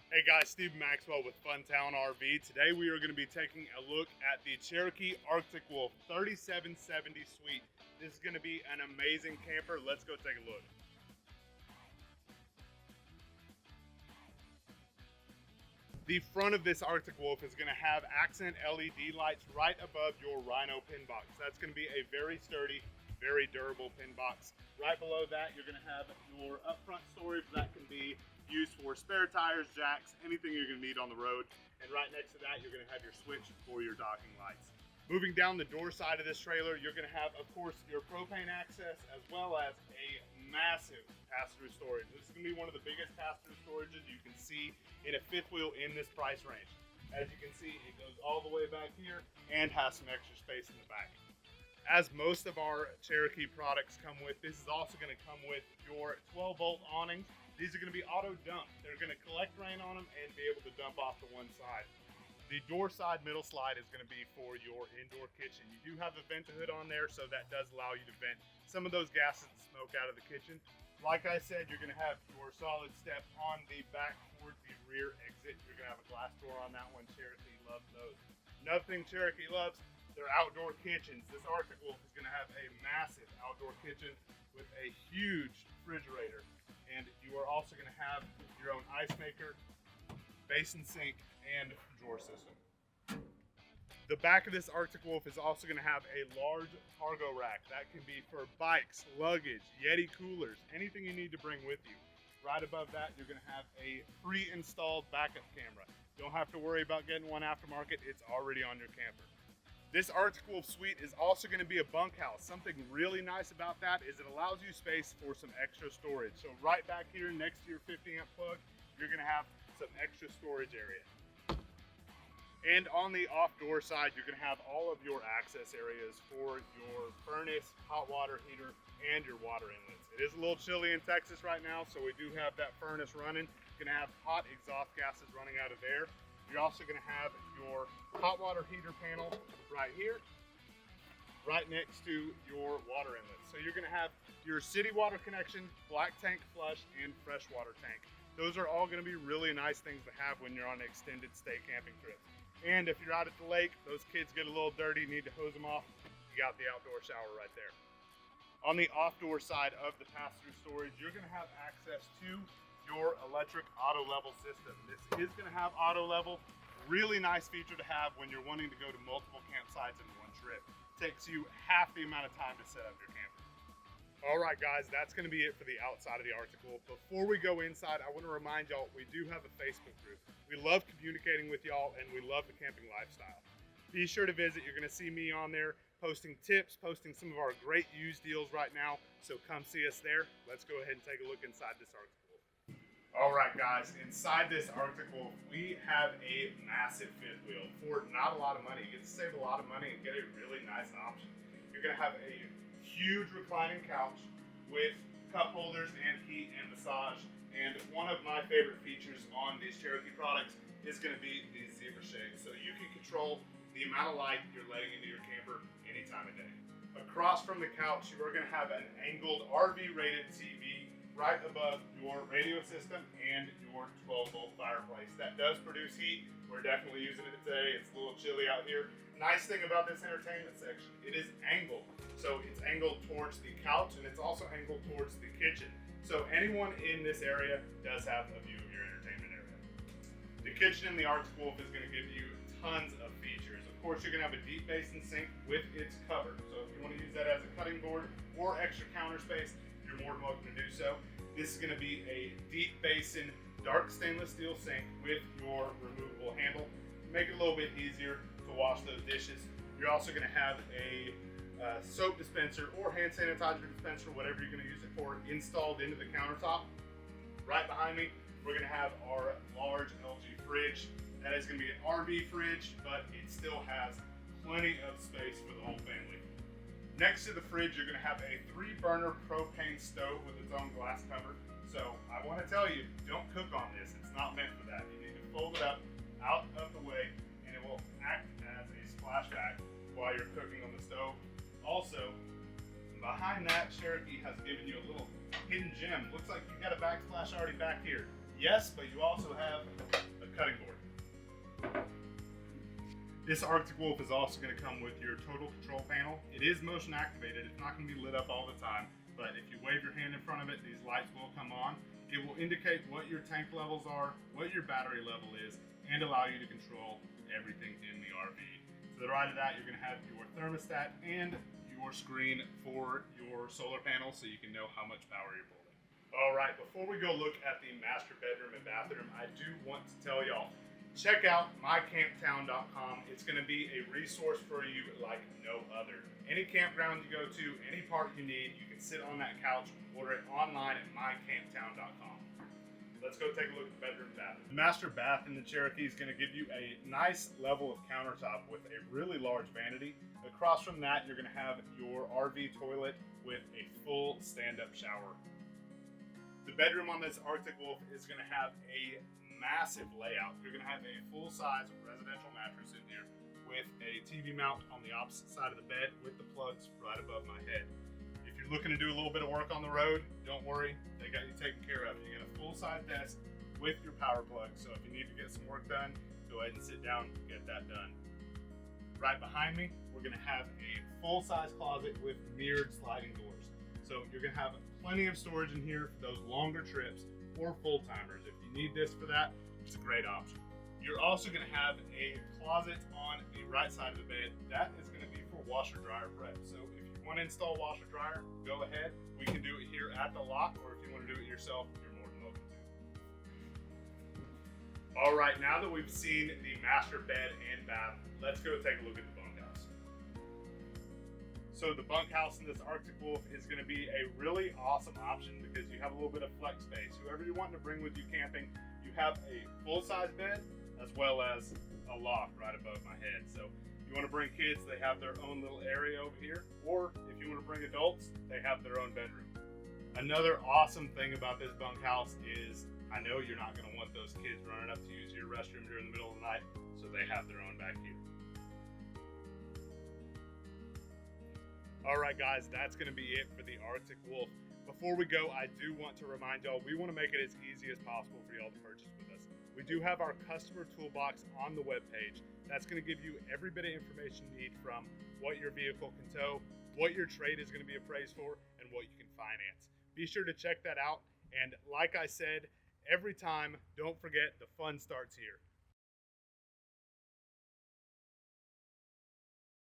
Hey guys, Steve Maxwell with Funtown RV. Today we are going to be taking a look at the Cherokee Arctic Wolf 3770 Suite. This is going to be an amazing camper. Let's go take a look. The front of this Arctic Wolf is going to have accent LED lights right above your Rhino pin box. That's going to be a very sturdy, very durable pin box. Right below that, you're going to have your upfront storage that can be used for spare tires, jacks, anything you're going to need on the road. And right next to that, you're going to have your switch for your docking lights. Moving down the door side of this trailer, you're going to have, of course, your propane access as well as a massive pass-through storage. This is going to be one of the biggest pass-through storages you can see in a fifth wheel in this price range. As you can see, it goes all the way back here and has some extra space in the back. As most of our Cherokee products come with, this is also going to come with your 12-volt awnings. These are going to be auto dump. They're going to collect rain on them and be able to dump off to one side. The door side middle slide is going to be for your indoor kitchen. You do have a vent-a-hood on there, so that does allow you to vent some of those gases and smoke out of the kitchen. Like I said, you're going to have your solid step on the back towards the rear exit. You're going to have a glass door on that one. Cherokee loves those. Another thing Cherokee loves, their outdoor kitchens. This Arctic Wolf is going to have a massive outdoor kitchen with a huge refrigerator. And you are also going to have your own ice maker, basin sink, and drawer system. The back of this Arctic Wolf is also going to have a large cargo rack. That can be for bikes, luggage, Yeti coolers, anything you need to bring with you. Right above that, you're going to have a pre-installed backup camera. You don't have to worry about getting one aftermarket. It's already on your camper. This Arctic Wolf Suite is also going to be a bunkhouse. Something really nice about that is it allows you space for some extra storage. So right back here next to your 50 amp plug, you're going to have some extra storage area. And on the off door side, you're going to have all of your access areas for your furnace, hot water heater, and your water inlets. It is a little chilly in Texas right now, so we do have that furnace running. You're going to have hot exhaust gases running out of there. You're also going to have your hot water heater panel right here, right next to your water inlet. So you're going to have your city water connection, black tank flush, and freshwater tank. Those are all going to be really nice things to have when you're on an extended stay camping trip. And if you're out at the lake, those kids get a little dirty, need to hose them off, you got the outdoor shower right there. On the off-door side of the pass-through storage, you're going to have access to your electric auto level system. This is going to have auto level. Really nice feature to have when you're wanting to go to multiple campsites in one trip. Takes you half the amount of time to set up your camper. All right, guys, that's going to be it for the outside of the Arctic Wolf. Before we go inside, I want to remind y'all we do have a Facebook group. We love communicating with y'all, and we love the camping lifestyle. Be sure to visit. You're going to see me on there posting tips, posting some of our great used deals right now. So come see us there. Let's go ahead and take a look inside this Arctic Wolf. All right, guys, inside this Arctic Wolf, we have a massive fifth wheel for not a lot of money. You get to save a lot of money and get a really nice option. You're going to have a huge reclining couch with cup holders and heat and massage. And one of my favorite features on these Cherokee products is going to be the zebra shade. So you can control the amount of light you're letting into your camper any time of day. Across from the couch, you are going to have an angled RV rated TV right above your radio system and your 12-volt fireplace. That does produce heat. We're definitely using it today. It's a little chilly out here. Nice thing about this entertainment section, it is angled. So it's angled towards the couch and it's also angled towards the kitchen. So anyone in this area does have a view of your entertainment area. The kitchen in the Arctic Wolf is going to give you tons of features. Of course, you're going to have a deep basin sink with its cover. So if you want to use that as a cutting board or extra counter space, you're more than welcome to do so. This is going to be a deep basin, dark stainless steel sink with your removable handle. Make it a little bit easier to wash those dishes. You're also going to have a soap dispenser or hand sanitizer dispenser, whatever you're going to use it for, installed into the countertop. Right behind me, we're going to have our large LG fridge. That is going to be an RV fridge, but it still has plenty of space for the whole family. Next to the fridge, you're going to have a 3-burner propane stove with its own glass cover. So I want to tell you, don't cook on this. It's not meant for that. You need to fold it up out of the way, and it will act as a splashback while you're cooking on the stove. Also, behind that, Cherokee has given you a little hidden gem. Looks like you've got a backsplash already back here. Yes, but you also have cutting board. This Arctic Wolf is also going to come with your total control panel. It is motion activated. It's not going to be lit up all the time, but if you wave your hand in front of it, these lights will come on. It will indicate what your tank levels are, what your battery level is, and allow you to control everything in the RV. To the right of that, you're going to have your thermostat and your screen for your solar panel so you can know how much power you're pulling. All right, before we go look at the master bedroom and bathroom, I do want to tell y'all, check out mycamptown.com. It's going to be a resource for you like no other. Any campground you go to, any part you need, you can sit on that couch, order it online at mycamptown.com. Let's go take a look at the bedroom and bathroom. The master bath in the Cherokee is going to give you a nice level of countertop with a really large vanity. Across from that, you're going to have your RV toilet with a full stand-up shower. The bedroom on this Arctic Wolf is going to have a massive layout. You're going to have a full-size residential mattress in here with a TV mount on the opposite side of the bed with the plugs right above my head. If you're looking to do a little bit of work on the road, don't worry, they got you taken care of. You get a full-size desk with your power plug, so if you need to get some work done, go ahead and sit down and get that done. Right behind me, we're going to have a full-size closet with mirrored sliding doors. So you're going to have plenty of storage in here for those longer trips or full-timers. If you need this for that, it's a great option. You're also going to have a closet on the right side of the bed. That is going to be for washer-dryer prep. So if you want to install washer-dryer, go ahead. We can do it here at the lot, or if you want to do it yourself, you're more than welcome to. All right, now that we've seen the master bed and bath, let's go take a look at the bunkhouse. So the bunkhouse in this Arctic Wolf is going to be a really awesome option because you have a little bit of flex space. Whoever you're wanting to bring with you camping, you have a full-size bed as well as a loft right above my head. So you want to bring kids, they have their own little area over here, or if you want to bring adults, they have their own bedroom. Another awesome thing about this bunkhouse is I know you're not going to want those kids running up to use your restroom during the middle of the night, so they have their own back here. All right, guys, that's going to be it for the Arctic Wolf. Before we go, I do want to remind y'all, we want to make it as easy as possible for y'all to purchase with us. We do have our customer toolbox on the webpage. That's going to give you every bit of information you need, from what your vehicle can tow, what your trade is going to be appraised for, and what you can finance. Be sure to check that out. And like I said, every time, don't forget the fun starts here.